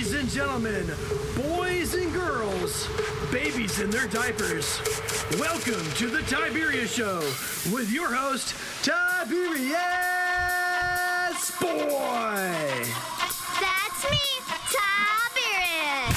Ladies and gentlemen, boys and girls, babies in their diapers, welcome to the Tiberius Show with your host, Tiberius Boy. That's me, Tiberius.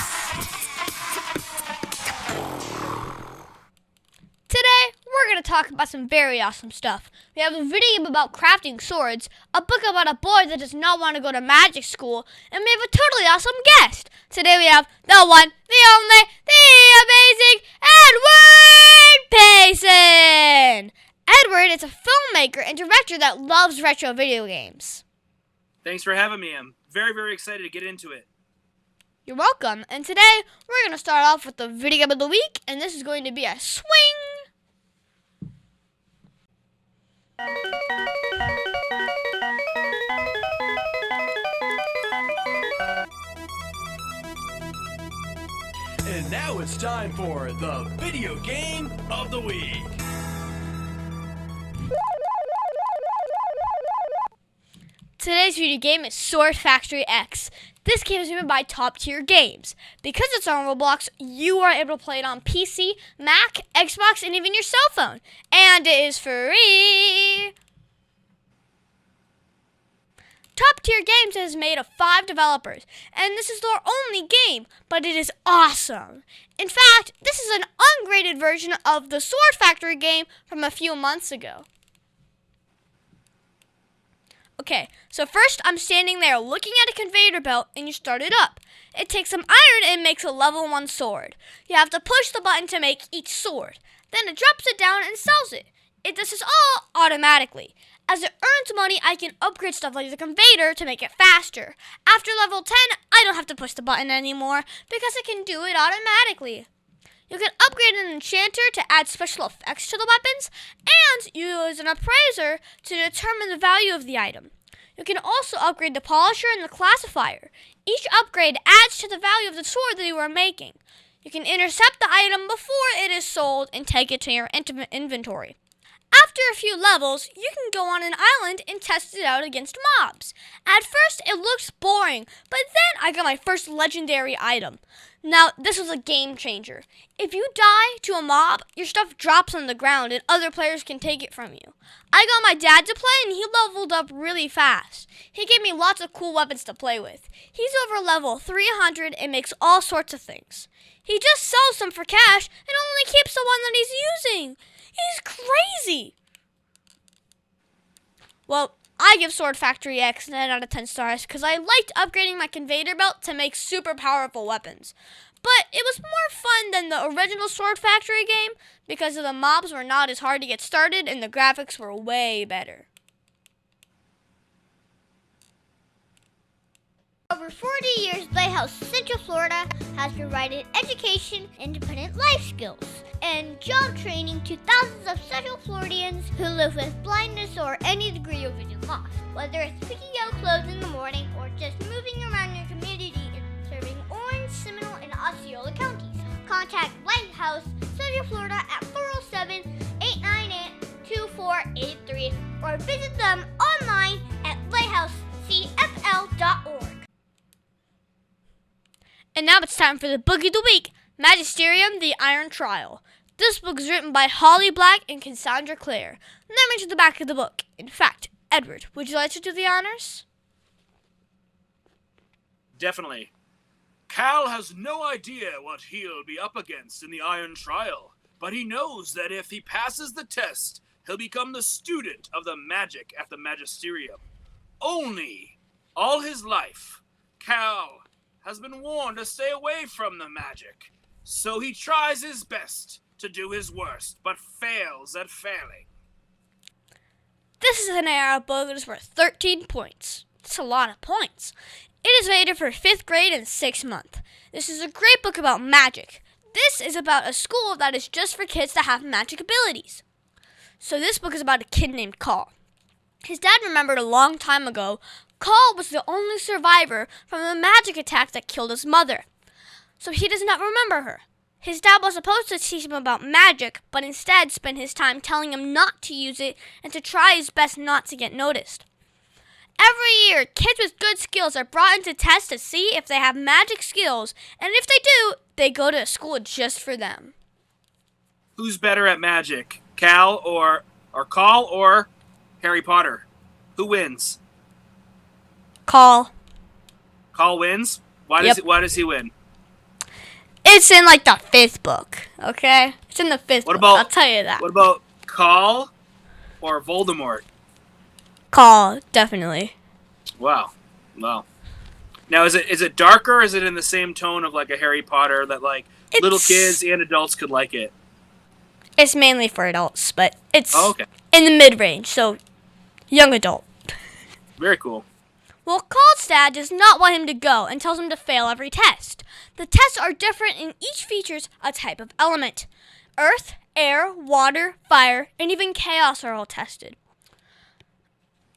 Today, we're going to talk about some very awesome stuff. We have a video about crafting swords, a book about a boy that does not want to go to magic school, and we have a totally awesome guest. Today we have the one, the only, the amazing Edward Payson. Edward is a filmmaker and director that loves retro video games. Thanks for having me. I'm very, very excited to get into it. You're welcome. And today, we're going to start off with the video game of the week, and this is going to be a swing. And now it's time for the video game of the week. Today's video game is Sword Factory X. This game is made by Top Tier Games. Because it's on Roblox, you are able to play it on PC, Mac, Xbox, and even your cell phone. And it is free! Top Tier Games has made of 5 developers, and this is their only game, but it is awesome. In fact, this is an ungraded version of the Sword Factory game from a few months ago. Okay, so first I'm standing there looking at a conveyor belt and you start it up. It takes some iron and makes a level 1 sword. You have to push the button to make each sword. Then it drops it down and sells it. It does this all automatically. As it earns money, I can upgrade stuff like the conveyor to make it faster. After level 10, I don't have to push the button anymore because it can do it automatically. You can upgrade an enchanter to add special effects to the weapons, and use an appraiser to determine the value of the item. You can also upgrade the polisher and the classifier. Each upgrade adds to the value of the sword that you are making. You can intercept the item before it is sold and take it to your inventory. After a few levels, you can go on an island and test it out against mobs. At first, it looks boring, but then I got my first legendary item. Now, this was a game changer. If you die to a mob, your stuff drops on the ground and other players can take it from you. I got my dad to play and he leveled up really fast. He gave me lots of cool weapons to play with. He's over level 300 and makes all sorts of things. He just sells them for cash and only keeps the one that he's using. He's crazy. Well, I give Sword Factory X 9 out of 10 stars because I liked upgrading my conveyor belt to make super powerful weapons. But it was more fun than the original Sword Factory game because the mobs were not as hard to get started and the graphics were way better. Over 40 years, Lighthouse Central Florida has provided education, independent life skills, and job training to thousands of Central Floridians who live with blindness or any degree of vision loss. Whether it's picking out clothes in the morning or just moving around your community and serving Orange, Seminole, and Osceola counties, contact Lighthouse Central Florida at 407-898-2483 or visit them online at lighthousecfl.org. And now it's time for the book of the week, Magisterium, the Iron Trial. This book is written by Holly Black and Cassandra Clare. Let me to the back of the book. In fact, Edward, would you like to do the honors? Definitely. Cal has no idea what he'll be up against in the Iron Trial, but he knows that if he passes the test, he'll become the student of the magic at the Magisterium. Only, all his life, Cal has been warned to stay away from the magic, so he tries his best to do his worst, but fails at failing. This is an AR book that is worth 13 points. That's a lot of points. It is rated for 5th grade and 6th month. This is a great book about magic. This is about a school that is just for kids that have magic abilities. So this book is about a kid named Carl. His dad remembered a long time ago, Carl was the only survivor from the magic attack that killed his mother. So he does not remember her. His dad was supposed to teach him about magic, but instead spent his time telling him not to use it and to try his best not to get noticed. Every year, kids with good skills are brought into tests to see if they have magic skills, and if they do, they go to a school just for them. Who's better at magic, Cal or Call or Harry Potter? Who wins? Call. Call wins. Why does he win? It's in like the 5th book, okay? It's in the 5th book, I'll tell you that. What about Call or Voldemort? Call, definitely. Wow. Now is it darker, or is it in the same tone of like a Harry Potter that like little kids and adults could like it? It's mainly for adults, but it's in the mid-range, so young adult. Very cool. Well, Call's dad does not want him to go and tells him to fail every test. The tests are different and each features a type of element. Earth, air, water, fire, and even chaos are all tested.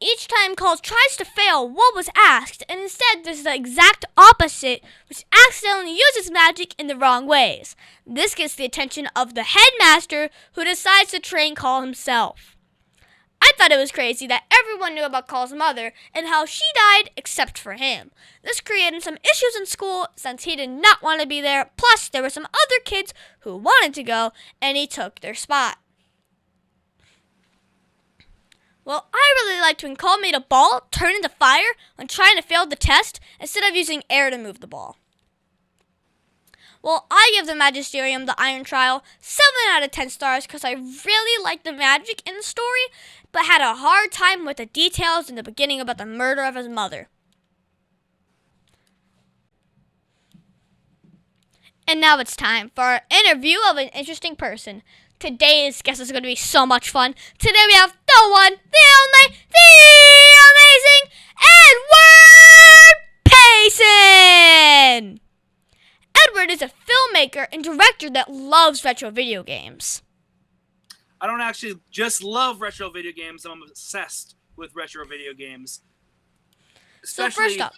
Each time Call tries to fail what was asked and instead does the exact opposite, which accidentally uses magic in the wrong ways. This gets the attention of the headmaster, who decides to train Call himself. I thought it was crazy that everyone knew about Call's mother and how she died except for him. This created some issues in school since he did not want to be there, plus there were some other kids who wanted to go and he took their spot. Well, I really liked when Call made a ball turn into fire when trying to fail the test instead of using air to move the ball. Well, I give the Magisterium the Iron Trial 7 out of 10 stars because I really liked the magic in the story, but had a hard time with the details in the beginning about the murder of his mother. And now it's time for our interview of an interesting person. Today's guest is going to be so much fun. Today we have the one, the only, the amazing Edward Payson! Edward is a filmmaker and director that loves retro video games. I don't actually just love retro video games. I'm obsessed with retro video games. Especially so first up,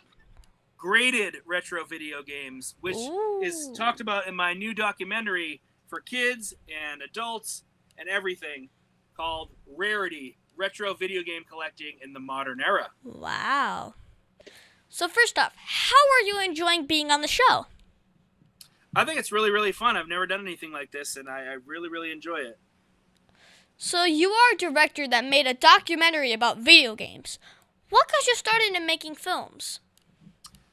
graded retro video games, which is talked about in my new documentary for kids and adults and everything called Rarity, Retro Video Game Collecting in the Modern Era. Wow. So first off, how are you enjoying being on the show? I think it's really, really fun. I've never done anything like this, and I really, really enjoy it. So you are a director that made a documentary about video games. What got you started in making films?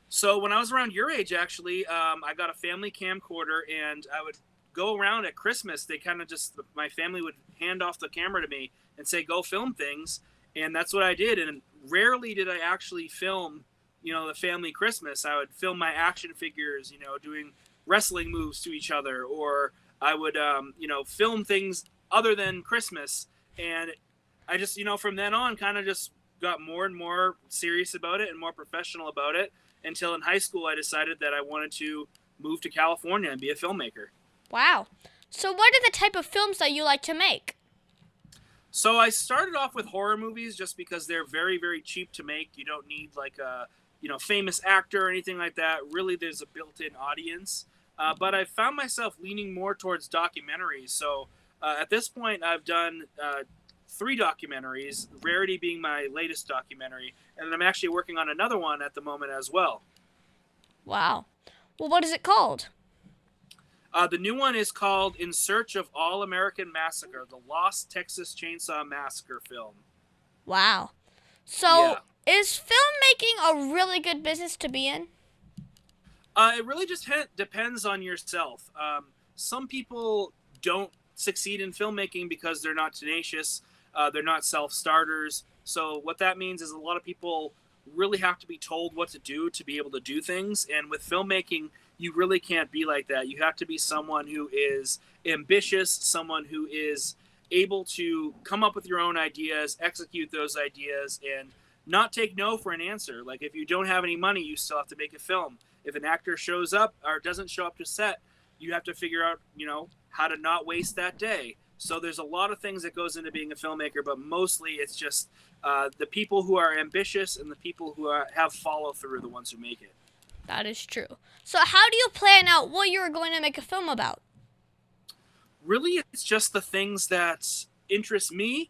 So when I was around your age, actually, I got a family camcorder, and I would go around at Christmas. They kind of my family would hand off the camera to me and say, go film things. And that's what I did. And rarely did I actually film, the family Christmas. I would film my action figures, doing wrestling moves to each other, or I would, film things other than Christmas. And I just, from then on, kind of just got more and more serious about it and more professional about it until in high school I decided that I wanted to move to California and be a filmmaker. Wow. So what are the type of films that you like to make? So I started off with horror movies just because they're very, very cheap to make. You don't need like a, famous actor or anything like that. Really, there's a built-in audience. But I found myself leaning more towards documentaries. So at this point, I've done 3 documentaries, Rarity being my latest documentary. And I'm actually working on another one at the moment as well. Wow. Well, what is it called? The new one is called In Search of All American Massacre, the Lost Texas Chainsaw Massacre film. Wow. So is filmmaking a really good business to be in? It really just depends on yourself. Some people don't succeed in filmmaking because they're not tenacious. They're not self-starters. So what that means is a lot of people really have to be told what to do to be able to do things. And with filmmaking, you really can't be like that. You have to be someone who is ambitious, someone who is able to come up with your own ideas, execute those ideas, and not take no for an answer. Like if you don't have any money, you still have to make a film. If an actor shows up or doesn't show up to set, you have to figure out, how to not waste that day. So there's a lot of things that goes into being a filmmaker, but mostly it's just the people who are ambitious and the people who have follow through, the ones who make it. That is true. So how do you plan out what you're going to make a film about? Really, it's just the things that interest me.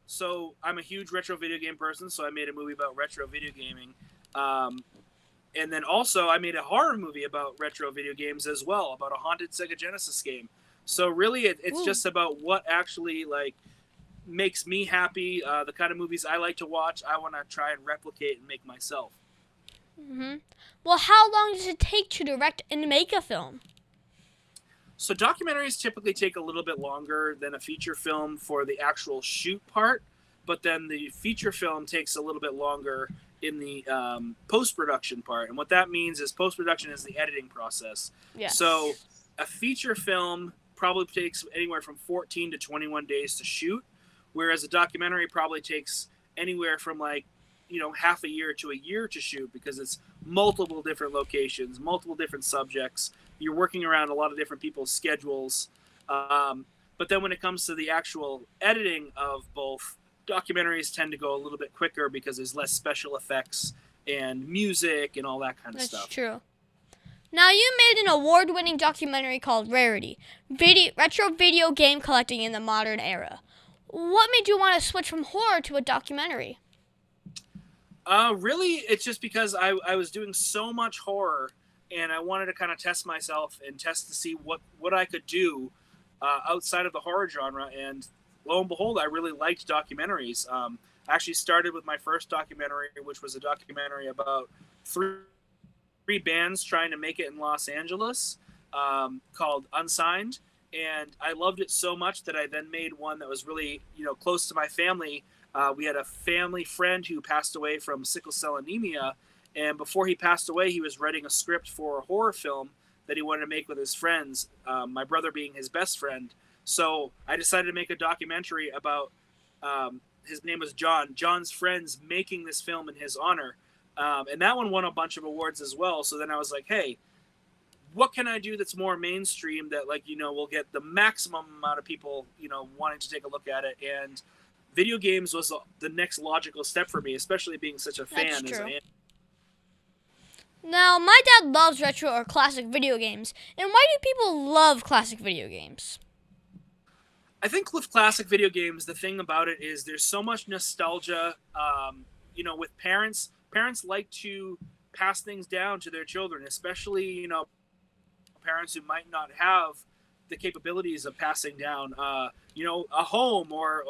So I'm a huge retro video game person, so I made a movie about retro video gaming. And then also I made a horror movie about retro video games as well, about a haunted Sega Genesis game. So really it's just about what actually like makes me happy, the kind of movies I like to watch, I want to try and replicate and make myself. Mm-hmm. Well, how long does it take to direct and make a film? So documentaries typically take a little bit longer than a feature film for the actual shoot part, but then the feature film takes a little bit longer in the post-production part. And what that means is post-production is the editing process. Yes. So a feature film probably takes anywhere from 14 to 21 days to shoot, whereas a documentary probably takes anywhere from half a year to a year to shoot, because it's multiple different locations, multiple different subjects. You're working around a lot of different people's schedules. But then when it comes to the actual editing of both, documentaries tend to go a little bit quicker because there's less special effects and music and all that kind of stuff. That's true. Now, you made an award-winning documentary called Rarity, Retro Video Game Collecting in the Modern Era. What made you want to switch from horror to a documentary? Really, it's just because I was doing so much horror, and I wanted to kind of test myself and test to see what I could do outside of the horror genre. And lo and behold, I really liked documentaries. I actually started with my first documentary, which was a documentary about three bands trying to make it in Los Angeles, called Unsigned. And I loved it so much that I then made one that was really, close to my family. We had a family friend who passed away from sickle cell anemia. And before he passed away, he was writing a script for a horror film that he wanted to make with his friends, my brother being his best friend. So I decided to make a documentary about, his name was John, John's friends making this film in his honor. And that one won a bunch of awards as well. So then I was like, hey, what can I do that's more mainstream that will get the maximum amount of people, wanting to take a look at it? And video games was the next logical step for me, especially being such a fan as I am. Now, my dad loves retro or classic video games. And why do people love classic video games? I think with classic video games, the thing about it is there's so much nostalgia. With parents like to pass things down to their children, especially, parents who might not have the capabilities of passing down, a home or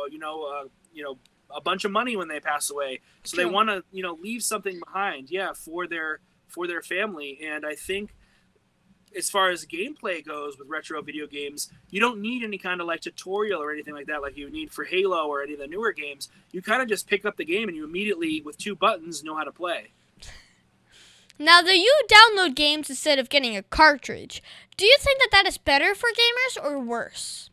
a bunch of money when they pass away. So True. They want to, leave something behind, for their family. And I think as far as gameplay goes with retro video games, you don't need any kind of tutorial or anything like that, like you need for Halo or any of the newer games. You kind of just pick up the game and you immediately, with 2 buttons, know how to play. Now, do you download games instead of getting a cartridge? Do you think that is better for gamers or worse?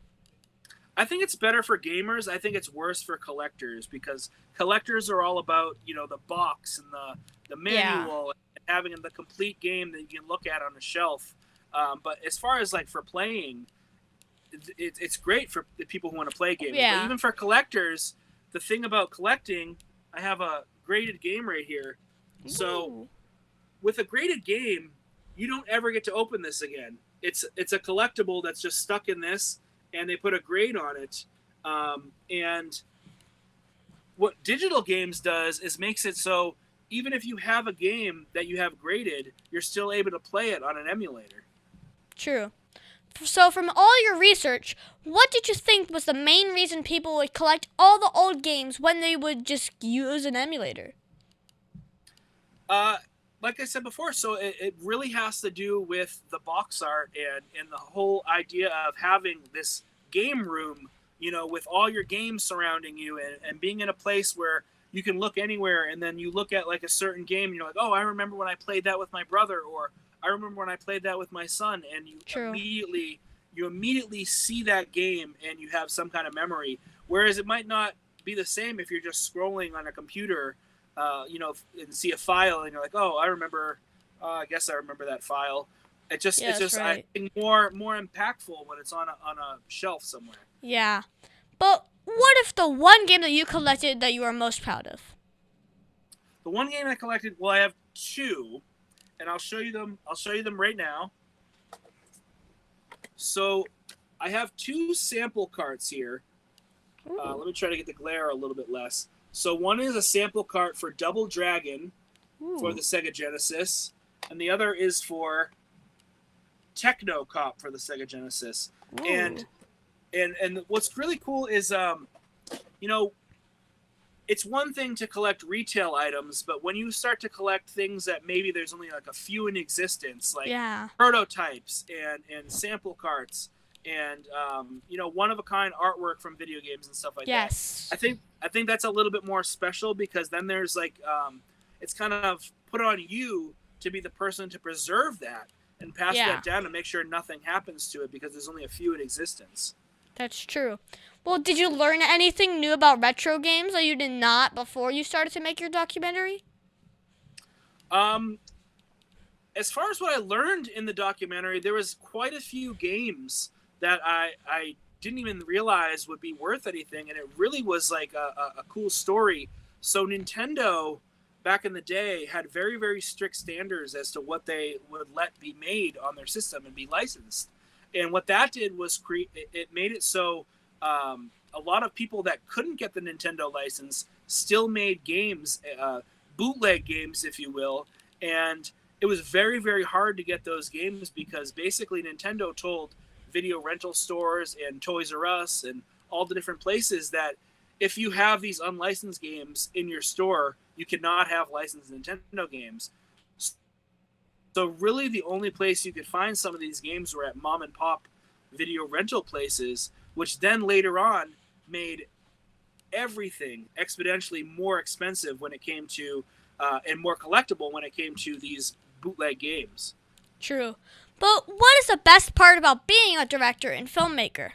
I think it's better for gamers. I think it's worse for collectors, because collectors are all about, the box and the manual and having the complete game that you can look at on a shelf. But as far as for playing, it's great for the people who want to play games. Yeah. But even for collectors, the thing about collecting, I have a graded game right here. So with a graded game, you don't ever get to open this again. It's a collectible that's just stuck in this, and they put a grade on it. And what digital games does is makes it so even if you have a game that you have graded, you're still able to play it on an emulator. True. So from all your research, what did you think was the main reason people would collect all the old games when they would just use an emulator? Like I said before, so it really has to do with the box art and the whole idea of having this game room, with all your games surrounding you and being in a place where you can look anywhere, and then you look at a certain game and you're like, oh, I remember when I played that with my brother, or I remember when I played that with my son, and you immediately see that game and you have some kind of memory. Whereas it might not be the same if you're just scrolling on a computer, and see a file and you're like, oh, I remember. I guess I remember that file. It's just right. I think more impactful when it's on a shelf somewhere. Yeah, but what if the one game that you collected that you are most proud of? The one game I collected, well, I have 2, and I'll show you them right now. So I have 2 sample carts here. Let me try to get the glare a little bit less. So one is a sample cart for Double Dragon for the Sega Genesis, and the other is for Techno Cop for the Sega Genesis. And what's really cool is, it's one thing to collect retail items, but when you start to collect things that maybe there's only like a few in existence, like prototypes and sample carts and one-of-a-kind artwork from video games and stuff like that. I think that's a little bit more special, because then there's like it's kind of put on you to be the person to preserve that and pass that down and make sure nothing happens to it, because there's only a few in existence. That's true. Well, did you learn anything new about retro games that you did not before you started to make your documentary? As far as what I learned in the documentary, there was quite a few games that I didn't even realize would be worth anything, and it really was like a cool story. So Nintendo, back in the day, had very, very strict standards as to what they would let be made on their system and be licensed. And what that did was it made it so a lot of people that couldn't get the Nintendo license still made games, bootleg games, if you will. And it was very, very hard to get those games, because basically Nintendo told video rental stores and Toys R Us and all the different places that if you have these unlicensed games in your store, you cannot have licensed Nintendo games. So really the only place you could find some of these games were at mom and pop video rental places, which then later on made everything exponentially more expensive when it came to, and more collectible when it came to these bootleg games. True. But what is the best part about being a director and filmmaker?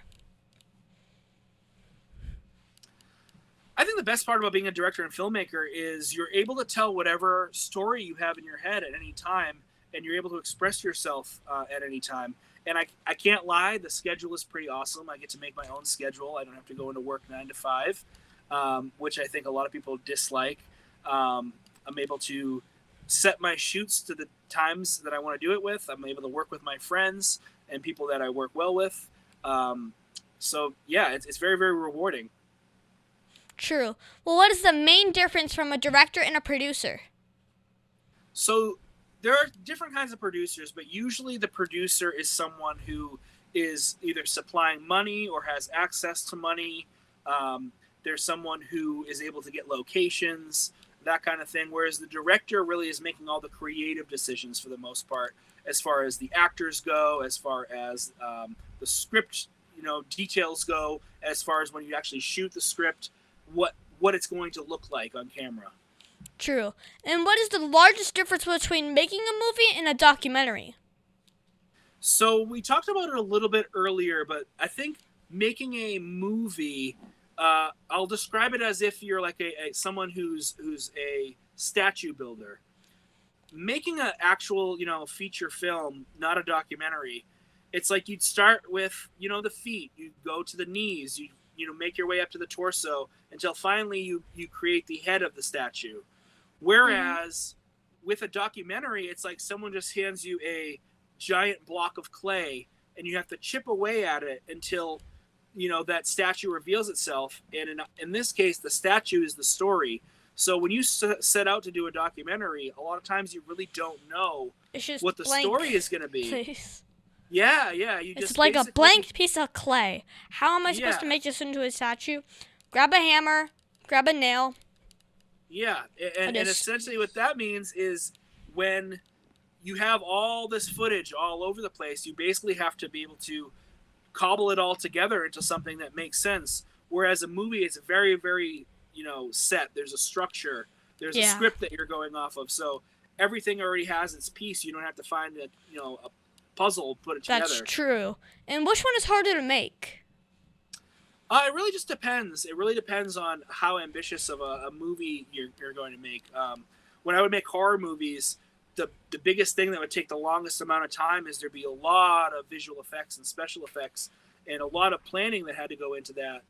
I think the best part about being a director and filmmaker is you're able to tell whatever story you have in your head at any time, and you're able to express yourself at any time. And I can't lie, the schedule is pretty awesome. I get to make my own schedule. I don't have to go into work 9 to 5, which I think a lot of people dislike. I'm able to set my shoots to the times that I want to do it with. I'm able to work with my friends and people that I work well with. So yeah, it's very, very rewarding. True. Well, what is the main difference from a director and a producer? So there are different kinds of producers, but usually the producer is someone who is either supplying money or has access to money. There's someone who is able to get locations, that kind of thing. Whereas the director really is making all the creative decisions for the most part, as far as the actors go, as far as the script, details go, as far as when you actually shoot the script, what it's going to look like on camera. True. And what is the largest difference between making a movie and a documentary? So we talked about it a little bit earlier, but I think making a movie, I'll describe it as if you're like someone who's a statue builder. Making an actual, feature film, not a documentary, it's like you'd start with, the feet, you go to the knees, you make your way up to the torso until finally you create the head of the statue. Whereas with a documentary, it's like someone just hands you a giant block of clay and you have to chip away at it until, that statue reveals itself. And in this case, the statue is the story. So when you set out to do a documentary, a lot of times you really don't know what the story is going to be. Please. Yeah. It's like a blank piece of clay. How am I supposed to make this into a statue? Grab a hammer, grab a nail. Yeah, and essentially what that means is when you have all this footage all over the place, you basically have to be able to cobble it all together into something that makes sense. Whereas a movie is very, very, set. There's a structure. There's a script that you're going off of. So everything already has its piece. You don't have to find a puzzle, put it together. That's true. And which one is harder to make? It really just depends. It really depends on how ambitious of a movie you're going to make. When I would make horror movies, the biggest thing that would take the longest amount of time is there'd be a lot of visual effects and special effects and a lot of planning that had to go into that.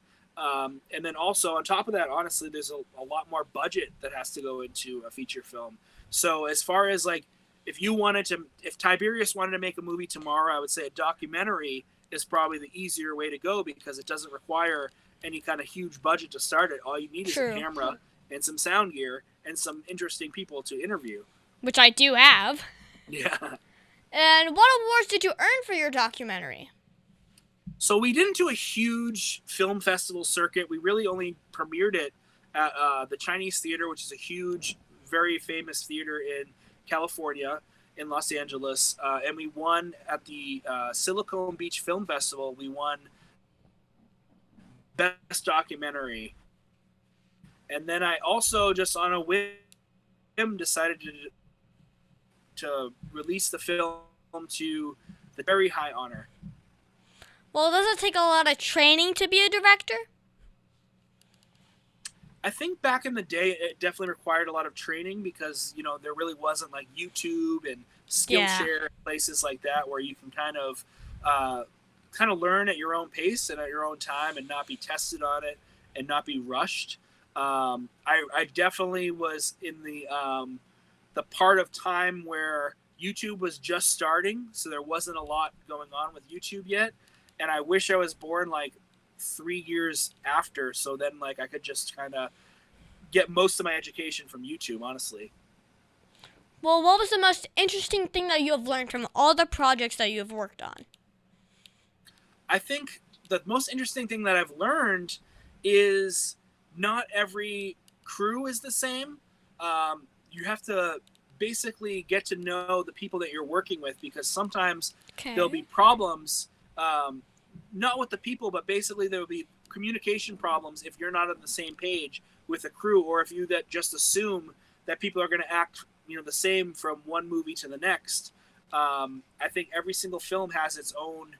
And then also on top of that, honestly, there's a lot more budget that has to go into a feature film. So as far as like, if Tiberius wanted to make a movie tomorrow, I would say a documentary is probably the easier way to go because it doesn't require any kind of huge budget to start it. All you need is a camera and some sound gear and some interesting people to interview. Which I do have. Yeah. And what awards did you earn for your documentary? So we didn't do a huge film festival circuit. We really only premiered it at the Chinese Theater, which is a huge, very famous theater in California, in Los Angeles. And we won at the Silicon Beach Film Festival. We won Best Documentary. And then I also, just on a whim, decided to release the film to the very high honor. Well, does it take a lot of training to be a director? I think back in the day, it definitely required a lot of training because, there really wasn't like YouTube and Skillshare, places like that where you can kind of learn at your own pace and at your own time and not be tested on it and not be rushed. I definitely was in the part of time where YouTube was just starting, so there wasn't a lot going on with YouTube yet. And I wish I was born like 3 years after, so then like I could just kind of get most of my education from YouTube, honestly. Well, what was the most interesting thing that you have learned from all the projects that you have worked on? I think the most interesting thing that I've learned is not every crew is the same. You have to basically get to know the people that you're working with, because sometimes there'll be problems, not with the people, but basically there will be communication problems if you're not on the same page with a crew, or if you just assume that people are going to act the same from one movie to the next. I think every single film has its own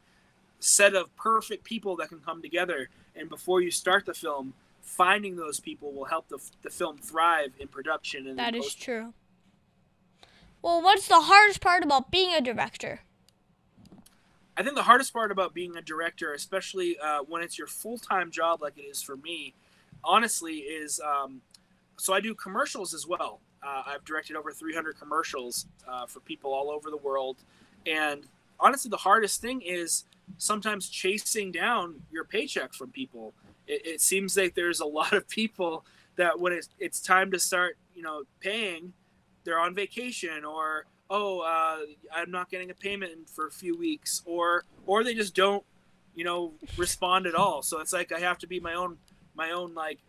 set of perfect people that can come together, and before you start the film, finding those people will help the film thrive in production. And that is true. Well, what's the hardest part about being a director? I think the hardest part about being a director, especially when it's your full-time job like it is for me, honestly, is so I do commercials as well. I've directed over 300 commercials for people all over the world. And honestly, the hardest thing is sometimes chasing down your paycheck from people. It seems like there's a lot of people that when it's time to start, paying, they're on vacation, or I'm not getting a payment for a few weeks, or they just don't, respond at all. So it's like I have to be my own like,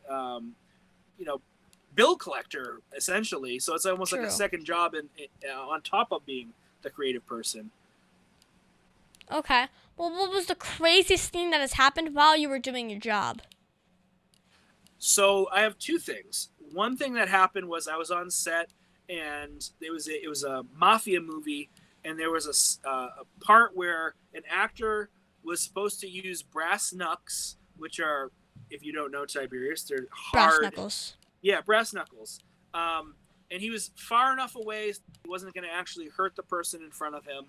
bill collector essentially. So it's almost like a second job on top of being the creative person. Okay. Well, what was the craziest thing that has happened while you were doing your job? So I have two things. One thing that happened was I was on set, and it was a mafia movie, and there was a part where an actor was supposed to use brass knucks, which are, if you don't know Tiberius, they're hard. Brass knuckles. Yeah, brass knuckles. And he was far enough away so he wasn't going to actually hurt the person in front of him.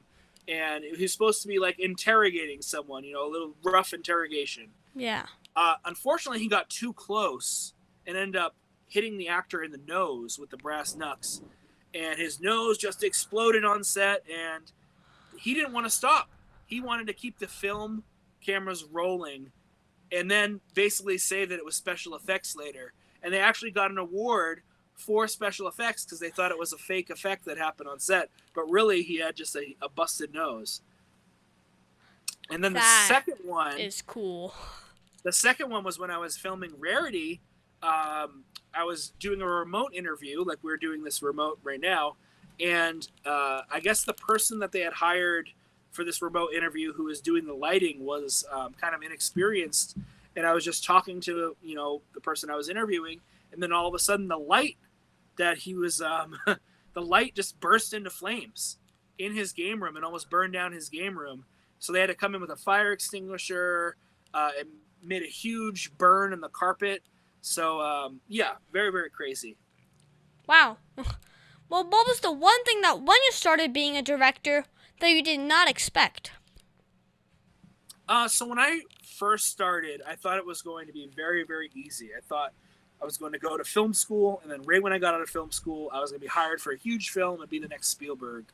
And he was supposed to be like interrogating someone, a little rough interrogation. Yeah. Unfortunately, he got too close and ended up hitting the actor in the nose with the brass knucks. And his nose just exploded on set, and he didn't want to stop. He wanted to keep the film cameras rolling and then basically say that it was special effects later. And they actually got an award for special effects because they thought it was a fake effect that happened on set, but really he had just a busted nose. And then the second one is cool. The second one was when I was filming Rarity. I was doing a remote interview, like we're doing this remote right now, and I guess the person that they had hired for this remote interview who was doing the lighting was kind of inexperienced, and I was just talking to the person I was interviewing, and then all of a sudden the light that he was the light just burst into flames in his game room and almost burned down his game room. So they had to come in with a fire extinguisher. It made a huge burn in the carpet. So yeah, very, very crazy. Wow. Well, what was the one thing that when you started being a director that you did not expect? So when I first started, I thought it was going to be very, very easy. I thought I was going to go to film school, and then right when I got out of film school, I was going to be hired for a huge film and be the next Spielberg.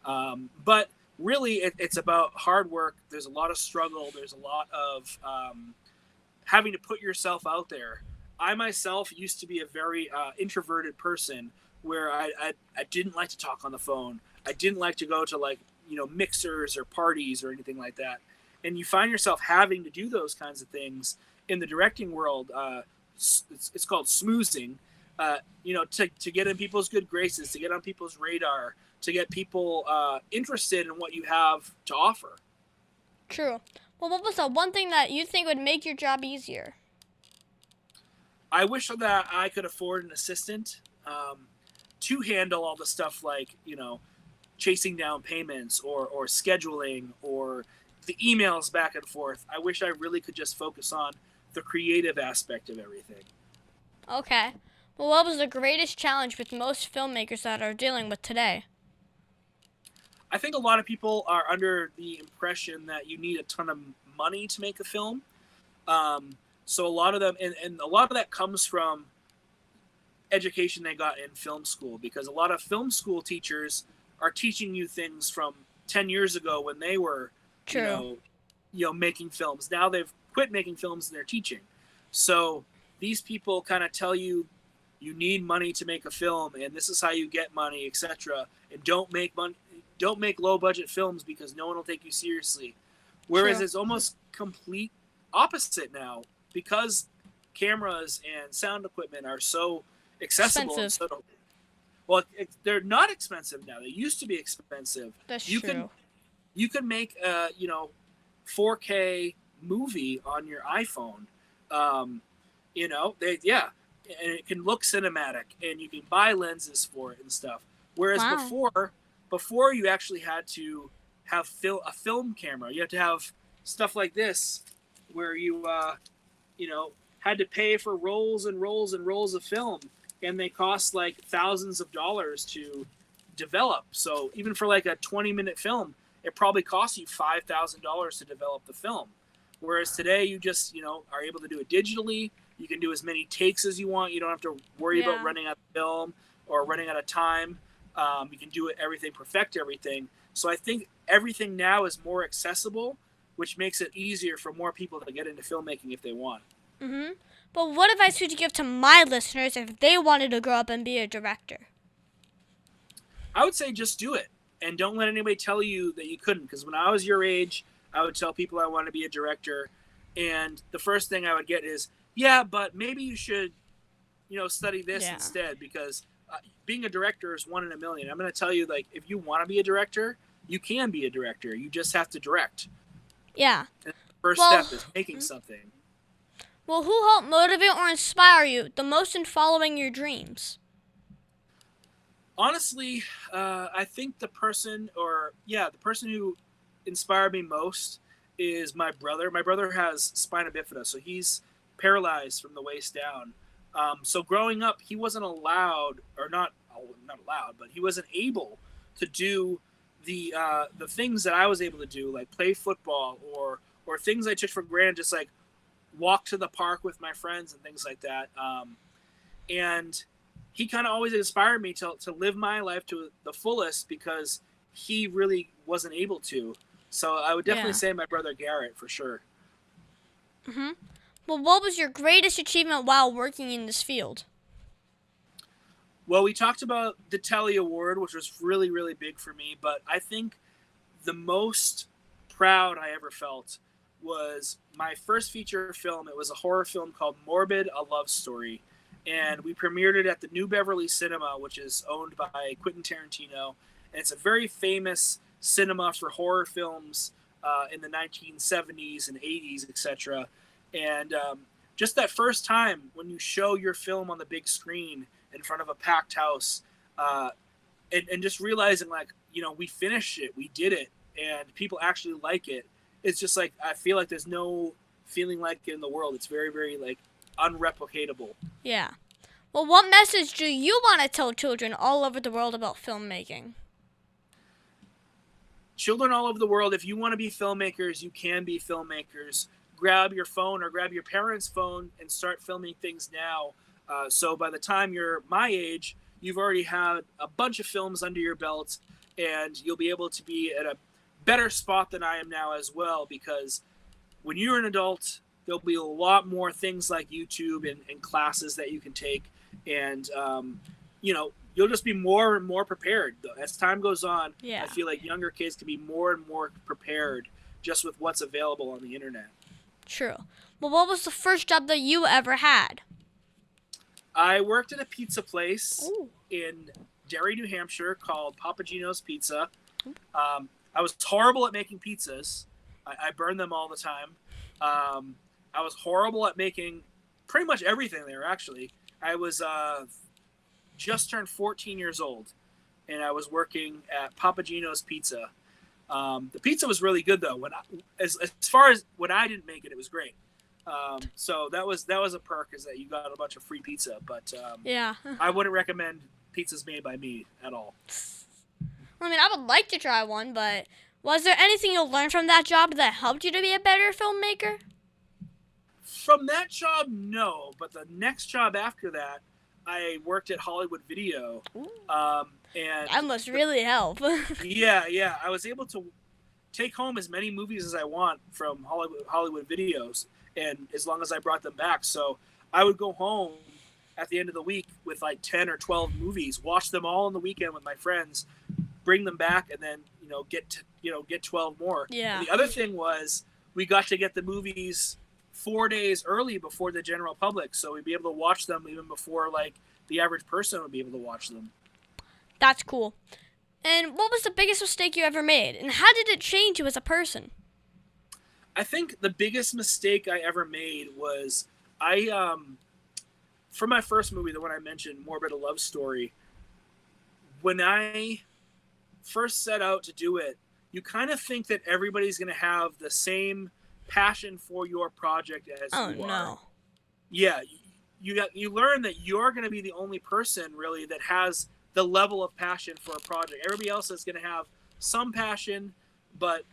But really, it's about hard work. There's a lot of struggle. There's a lot of having to put yourself out there. I myself used to be a very introverted person where I didn't like to talk on the phone. I didn't like to go to like, mixers or parties or anything like that. And you find yourself having to do those kinds of things in the directing world. It's called smoozing, to get in people's good graces, to get on people's radar, to get people interested in what you have to offer. True. Well, what was the one thing that you think would make your job easier? I wish that I could afford an assistant to handle all the stuff like, chasing down payments or scheduling or the emails back and forth. I wish I really could just focus on the creative aspect of everything. Okay. Well, what was the greatest challenge with most filmmakers that are dealing with today? I think a lot of people are under the impression that you need a ton of money to make a film. So a lot of them, and a lot of that comes from education they got in film school, because a lot of film school teachers are teaching you things from 10 years ago when they were, True. Making films. Now they've quit making films and they're teaching. So these people kind of tell you, you need money to make a film, and this is how you get money, etc. And don't make low budget films because no one will take you seriously. Whereas True. it's almost complete opposite now, because cameras and sound equipment are so accessible. Expensive. They're not expensive now. They used to be expensive. That's you true. You can make a 4K movie on your iPhone. And it can look cinematic, and you can buy lenses for it and stuff. Whereas Wow. before you actually had to have a film camera. You have to have stuff like this, where you had to pay for rolls and rolls and rolls of film, and they cost like thousands of dollars to develop. So even for like a 20-minute film, it probably costs you $5,000 to develop the film. Whereas today, you just are able to do it digitally. You can do as many takes as you want. You don't have to worry about running out of film or running out of time. You can do perfect everything. So I think everything now is more accessible, which makes it easier for more people to get into filmmaking if they want. Mm-hmm. But what advice would you give to my listeners if they wanted to grow up and be a director? I would say just do it, and don't let anybody tell you that you couldn't. Because when I was your age, I would tell people I wanted to be a director, and the first thing I would get is, yeah, but maybe you should, study this instead, because being a director is 1 in a million. I'm going to tell you, like, if you want to be a director, you can be a director. You just have to direct. Yeah. And the first step is making something. Well, who helped motivate or inspire you the most in following your dreams? Honestly, I think the person who inspired me most is my brother. My brother has spina bifida, so he's paralyzed from the waist down. So growing up, he wasn't allowed, or not allowed, but he wasn't able to do the things that I was able to do, like play football or things I took for granted, just like walk to the park with my friends and things like that. And he kind of always inspired me to live my life to the fullest, because he really wasn't able to. So I would definitely say my brother Garrett, for sure. Mm-hmm. Well, what was your greatest achievement while working in this field? Well, we talked about the Telly Award, which was really, really big for me. But I think the most proud I ever felt was my first feature film. It was a horror film called Morbid, A Love Story. And we premiered it at the New Beverly Cinema, which is owned by Quentin Tarantino. And it's a very famous cinema for horror films in the 1970s and 80s, etc. And just that first time when you show your film on the big screen in front of a packed house, and just realizing, like, we finished it, we did it, and people actually like it. It's just like, I feel like there's no feeling like it in the world. It's very, very, like, unreplicatable. Yeah. Well, what message do you want to tell children all over the world about filmmaking? Children all over the world, if you want to be filmmakers, you can be filmmakers. Grab your phone or grab your parents' phone and start filming things now. So by the time you're my age, you've already had a bunch of films under your belt, and you'll be able to be at a better spot than I am now as well, because when you're an adult, there'll be a lot more things like YouTube and classes that you can take. And, you'll just be more and more prepared. As time goes on, Yeah. I feel like younger kids can be more and more prepared just with what's available on the internet. True. Well, what was the first job that you ever had? I worked at a pizza place Ooh. in Derry, New Hampshire called Papagino's Pizza. I was horrible at making pizzas. I burned them all the time. I was horrible at making pretty much everything there, actually. I was just turned 14 years old, and I was working at Papagino's Pizza. The pizza was really good, though. As far as when I didn't make it, it was great. So that was a perk, is that you got a bunch of free pizza. But Yeah. I wouldn't recommend pizzas made by me at all. I mean, I would like to try one, but was there anything you learned from that job that helped you to be a better filmmaker? From that job, no. But the next job after that, I worked at Hollywood Video. And That must really help. yeah. I was able to take home as many movies as I want from Hollywood Videos, and as long as I brought them back. So I would go home at the end of the week with like 10 or 12 movies, watch them all on the weekend with my friends, bring them back, and then get 12 more. Yeah. And the other thing was, we got to get the movies 4 days early before the general public, so we'd be able to watch them even before like the average person would be able to watch them. That's cool. And what was the biggest mistake you ever made, and how did it change you as a person? I think the biggest mistake I ever made was for my first movie, the one I mentioned, Morbid, a Love Story, when I first set out to do it, you kind of think that everybody's going to have the same passion for your project as you are. Oh, no. Yeah, you learn that you're going to be the only person really that has the level of passion for a project. Everybody else is going to have some passion, but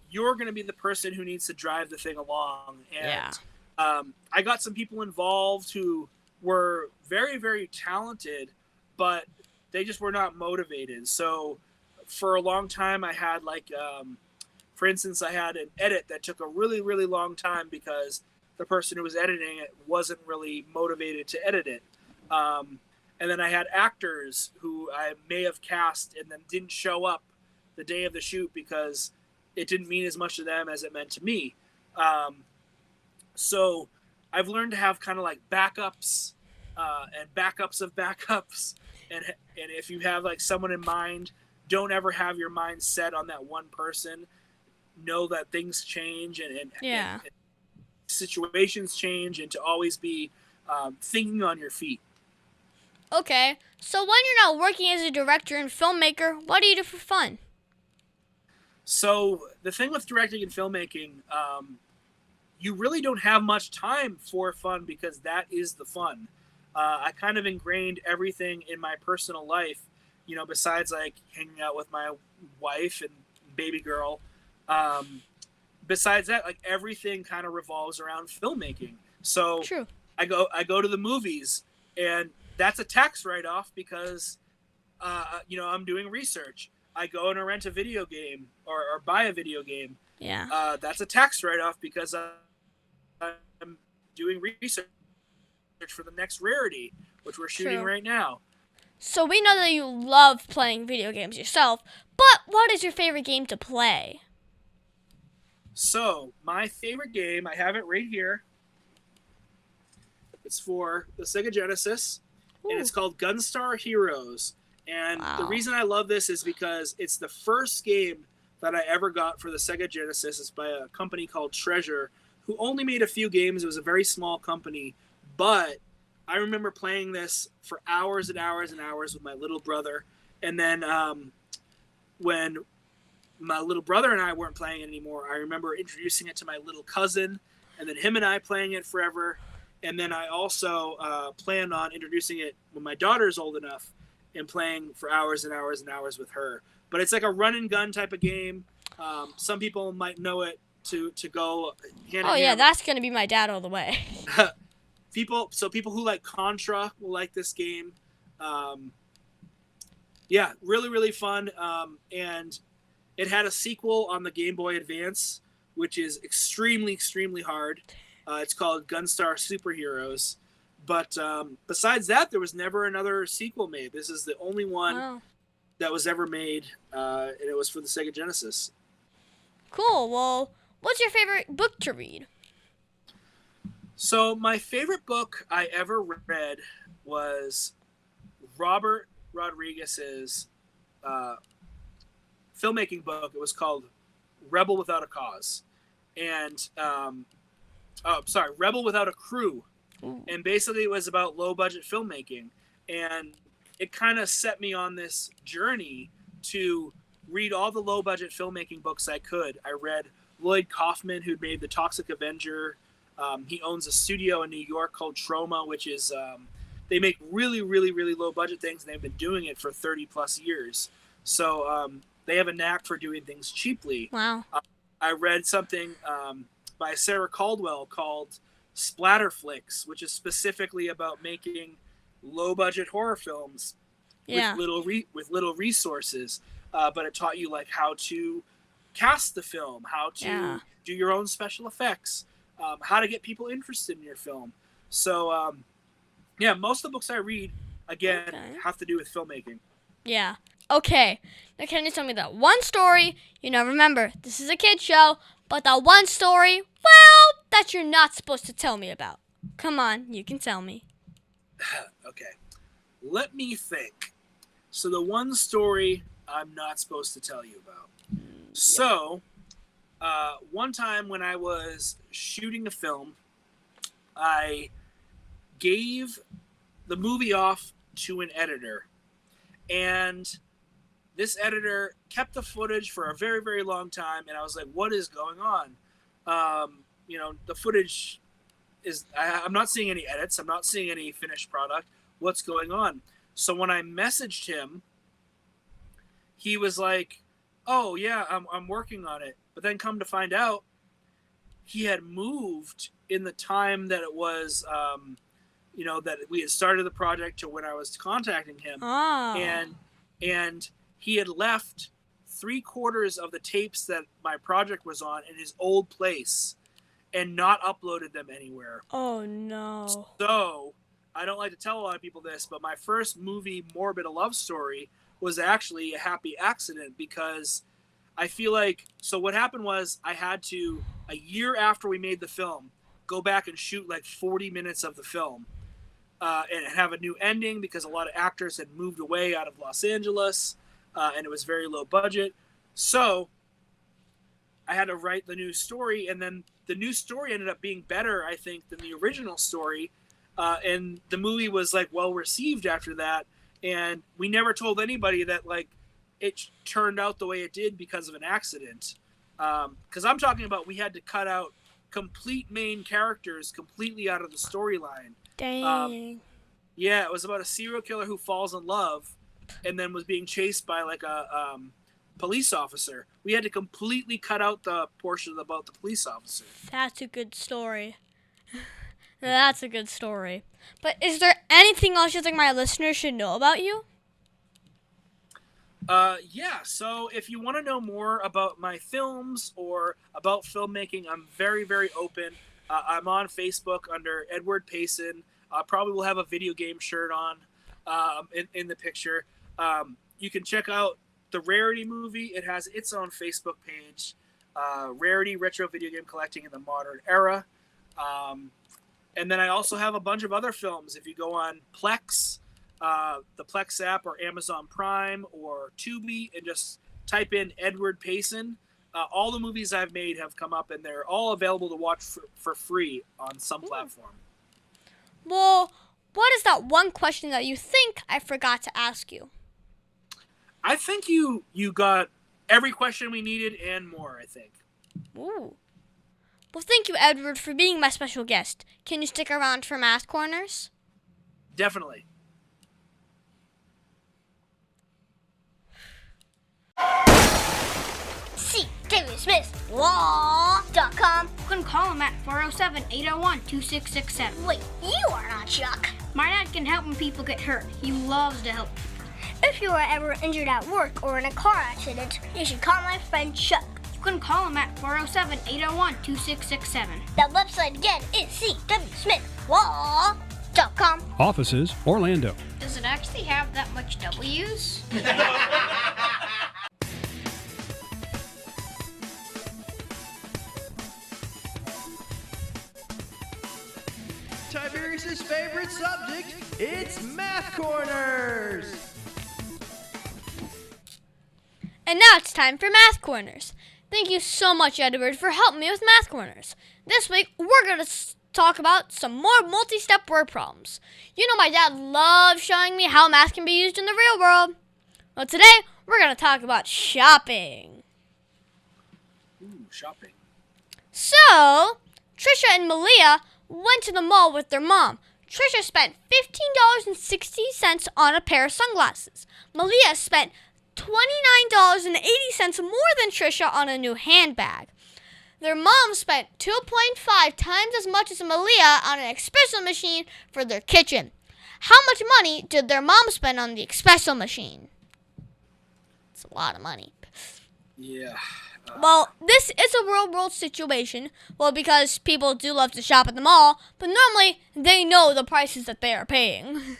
you're going to be the person who needs to drive the thing along. And I got some people involved who were very, very talented, but they just were not motivated. So for a long time, I had for instance, I had an edit that took a really, really long time because the person who was editing it wasn't really motivated to edit it. And then I had actors who I may have cast and then didn't show up the day of the shoot because it didn't mean as much to them as it meant to me. So I've learned to have kind of like backups and backups of backups. And if you have like someone in mind, don't ever have your mind set on that one person. Know that things change and situations change, and to always be thinking on your feet. Okay, so when you're not working as a director and filmmaker, what do you do for fun? So the thing with directing and filmmaking, you really don't have much time for fun because that is the fun. I kind of ingrained everything in my personal life, besides like hanging out with my wife and baby girl. Besides that, like everything kind of revolves around filmmaking. So True. I go to the movies, and that's a tax write-off because, I'm doing research. I go and rent a video game or buy a video game. Yeah. That's a tax write-off because I'm doing research for the next rarity, which we're shooting True. right now. So we know that you love playing video games yourself, but what is your favorite game to play? So my favorite game, I have it right here. It's for the Sega Genesis, and it's called Gunstar Heroes. And the reason I love this is because it's the first game that I ever got for the Sega Genesis. It's by a company called Treasure, who only made a few games. It was a very small company, but I remember playing this for hours and hours and hours with my little brother. And then when my little brother and I weren't playing it anymore, I remember introducing it to my little cousin, and then him and I playing it forever. And then I also planned on introducing it when my daughter's old enough and playing for hours and hours and hours with her. But it's like a run and gun type of game. Some people might know it to go hand in hand. Oh yeah, that's gonna be my dad all the way. People who like Contra will like this game. Really, really fun. And it had a sequel on the Game Boy Advance, which is extremely, extremely hard. It's called Gunstar Superheroes. But besides that, there was never another sequel made. This is the only one that was ever made, and it was for the Sega Genesis. Cool. Well, what's your favorite book to read? So my favorite book I ever read was Robert Rodriguez's filmmaking book. It was called Rebel Without a Cause. And, Rebel Without a Crew. Ooh. And basically it was about low-budget filmmaking. And it kind of set me on this journey to read all the low-budget filmmaking books I could. I read Lloyd Kaufman, who'd made The Toxic Avenger. He owns a studio in New York called Troma, which is they make really, really, really low-budget things, and they've been doing it for 30-plus years. So they have a knack for doing things cheaply. Wow. I read something by Sarah Caldwell called Splatter Flicks, which is specifically about making low-budget horror films with little resources. But it taught you like how to cast the film, how to do your own special effects, how to get people interested in your film. So, most of the books I read, again, have to do with filmmaking. Yeah. Okay. Now, can you tell me that one story? Remember, this is a kid's show, but that one story, well, that you're not supposed to tell me about. Come on, you can tell me. Okay. Let me think. So the one story I'm not supposed to tell you about. So, one time when I was shooting a film, I gave the movie off to an editor. And this editor kept the footage for a very, very long time. And I was like, what is going on? The footage is, I'm not seeing any edits. I'm not seeing any finished product. What's going on? So when I messaged him, he was like, oh, yeah, I'm working on it. But then come to find out, he had moved in the time that it was, that we had started the project to when I was contacting him. Oh. And he had left 3/4 of the tapes that my project was on in his old place and not uploaded them anywhere. Oh, no. So, I don't like to tell a lot of people this, but my first movie, Morbid, a Love Story, was actually a happy accident because I feel like, so what happened was I had to, a year after we made the film, go back and shoot like 40 minutes of the film and have a new ending because a lot of actors had moved away out of Los Angeles and it was very low budget. So I had to write the new story, and then the new story ended up being better, I think, than the original story. And the movie was like well received after that. And we never told anybody that like it turned out the way it did because of an accident. Because I'm talking about we had to cut out complete main characters completely out of the storyline. Dang. It was about a serial killer who falls in love and then was being chased by like a police officer. We had to completely cut out the portion about the police officer. That's a good story. That's a good story. But is there anything else you think my listeners should know about you? So if you want to know more about my films or about filmmaking, I'm very, very open. I'm on Facebook under Edward Payson. Probably will have a video game shirt on in the picture. You can check out the Rarity movie. It has its own Facebook page, Rarity Retro Video Game Collecting in the Modern Era. And then I also have a bunch of other films. If you go on Plex, the Plex app, or Amazon Prime or Tubi, and just type in Edward Payson, all the movies I've made have come up, and they're all available to watch for free on some platform. Well, what is that one question that you think I forgot to ask you? I think you got every question we needed and more, I think. Ooh. Well, thank you, Edward, for being my special guest. Can you stick around for Math Corners? Definitely. See David Smith Law.com. You can call him at 407-801-2667. Wait, you are not Chuck. My dad can help when people get hurt. He loves to help people. If you are ever injured at work or in a car accident, you should call my friend Chuck. can call him at 407-801-2667. That website again is cwsmithlaw.com. Offices, Orlando. Does it actually have that much W's? Tiberius's favorite subject, it's Math Corners! And now it's time for Math Corners. Thank you so much, Edward, for helping me with Math Corners. This week, we're going to talk about some more multi-step word problems. You know my dad loves showing me how math can be used in the real world. Well, today, we're going to talk about shopping. Ooh, shopping. So, Trisha and Malia went to the mall with their mom. Trisha spent $15.60 on a pair of sunglasses. Malia spent $29.80 more than Trisha on a new handbag. Their mom spent 2.5 times as much as Malia on an espresso machine for their kitchen. How much money did their mom spend on the espresso machine? It's a lot of money. Yeah. Well, this is a real-world situation. Well, because people do love to shop at the mall, but normally they know the prices that they are paying.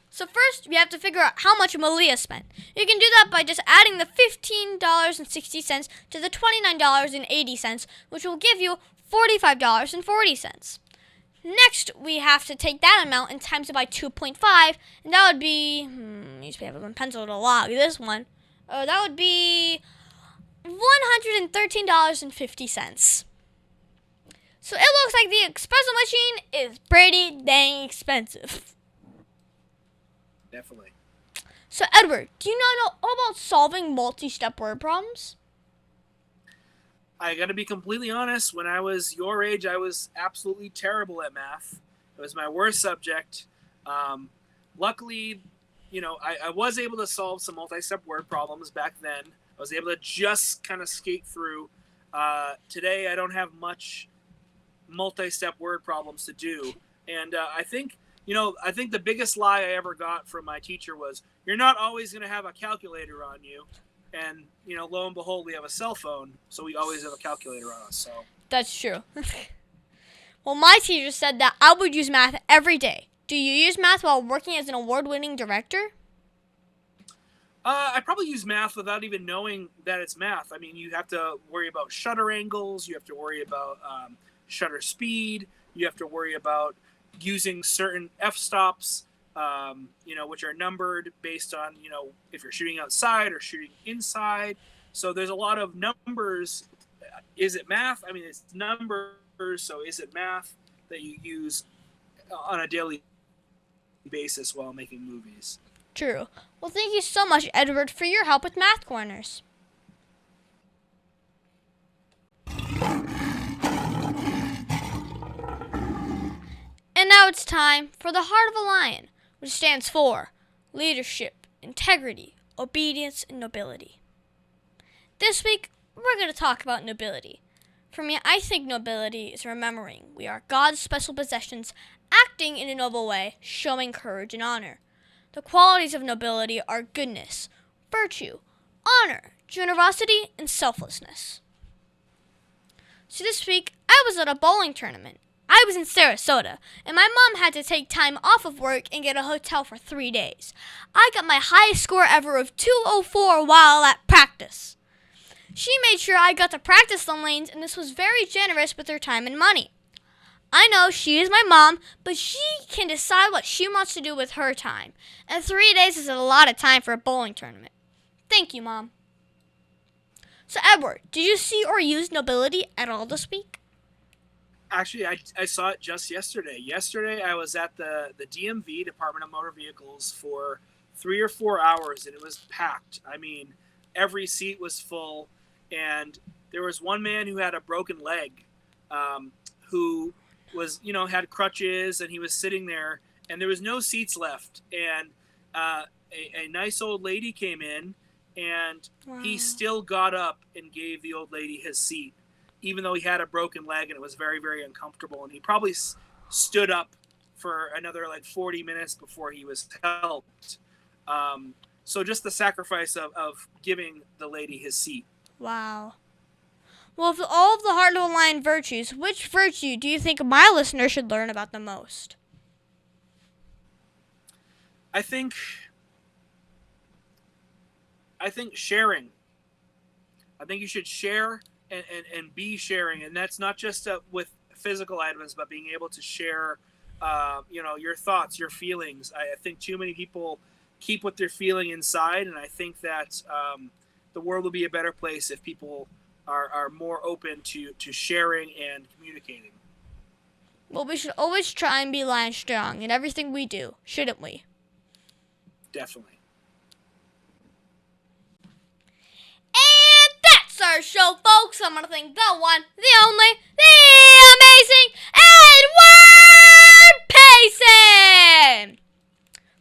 So first, we have to figure out how much Malia spent. You can do that by just adding the $15.60 to the $29.80, which will give you $45.40. Next, we have to take that amount and times it by 2.5, and that would be, use paper and pencil to log this one. That would be $113.50. So it looks like the espresso machine is pretty dang expensive. Definitely. So Edward, do you not know about solving multi-step word problems? I got to be completely honest. When I was your age, I was absolutely terrible at math. It was my worst subject. Luckily, I was able to solve some multi-step word problems back then. I was able to just kind of skate through. Today, I don't have much multi-step word problems to do. And I think the biggest lie I ever got from my teacher was, you're not always going to have a calculator on you. And, lo and behold, we have a cell phone, so we always have a calculator on us. So That's true. Well, my teacher said that I would use math every day. Do you use math while working as an award-winning director? I probably use math without even knowing that it's math. I mean, you have to worry about shutter angles. You have to worry about shutter speed. You have to worry about using certain f-stops, which are numbered based on, if you're shooting outside or shooting inside. So there's a lot of numbers. Is it math? I mean, it's numbers, so is it math that you use on a daily basis while making movies? True. Well, thank you so much, Edward, for your help with Math Corners. And now it's time for the Heart of a Lion, which stands for leadership, integrity, obedience, and nobility. This week, we're going to talk about nobility. For me, I think nobility is remembering we are God's special possessions, acting in a noble way, showing courage and honor. The qualities of nobility are goodness, virtue, honor, generosity, and selflessness. So this week, I was at a bowling tournament. I was in Sarasota, and my mom had to take time off of work and get a hotel for 3 days. I got my highest score ever of 204 while at practice. She made sure I got to practice the lanes, and this was very generous with her time and money. I know she is my mom, but she can decide what she wants to do with her time. And 3 days is a lot of time for a bowling tournament. Thank you, Mom. So, Edward, did you see or use nobility at all this week? Actually, I saw it just yesterday. Yesterday, I was at the DMV, Department of Motor Vehicles, for 3 or 4 hours, and it was packed. I mean, every seat was full, and there was one man who had a broken leg, who was, had crutches, and he was sitting there, and there was no seats left. And a nice old lady came in, and he still got up and gave the old lady his seat, even though he had a broken leg and it was very, very uncomfortable. And he probably stood up for another 40 minutes before he was helped. So just the sacrifice of giving the lady his seat Wow. Well, of all of the Heart of the Lion virtues, which virtue do you think my listeners should learn about the most? I think sharing. I think you should share and be sharing, and that's not just with physical items, but being able to share, your thoughts, your feelings. I think too many people keep what they're feeling inside, and I think that the world will be a better place if people are more open to sharing and communicating. Well, we should always try and be lion strong in everything we do, shouldn't we? Definitely. And that's our show, folks. I want to thank the one, the only, the amazing Edward Payson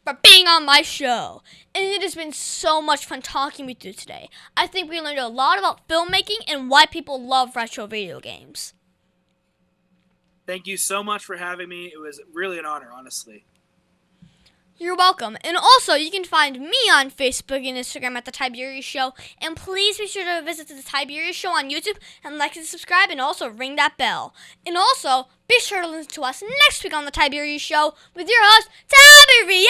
for being on my show. And it has been so much fun talking with you today. I think we learned a lot about filmmaking and why people love retro video games. Thank you so much for having me. It was really an honor, honestly. You're welcome. And also, you can find me on Facebook and Instagram at The Tiberius Show. And please be sure to visit The Tiberius Show on YouTube and like and subscribe and also ring that bell. And also, be sure to listen to us next week on The Tiberius Show with your host, Tiberius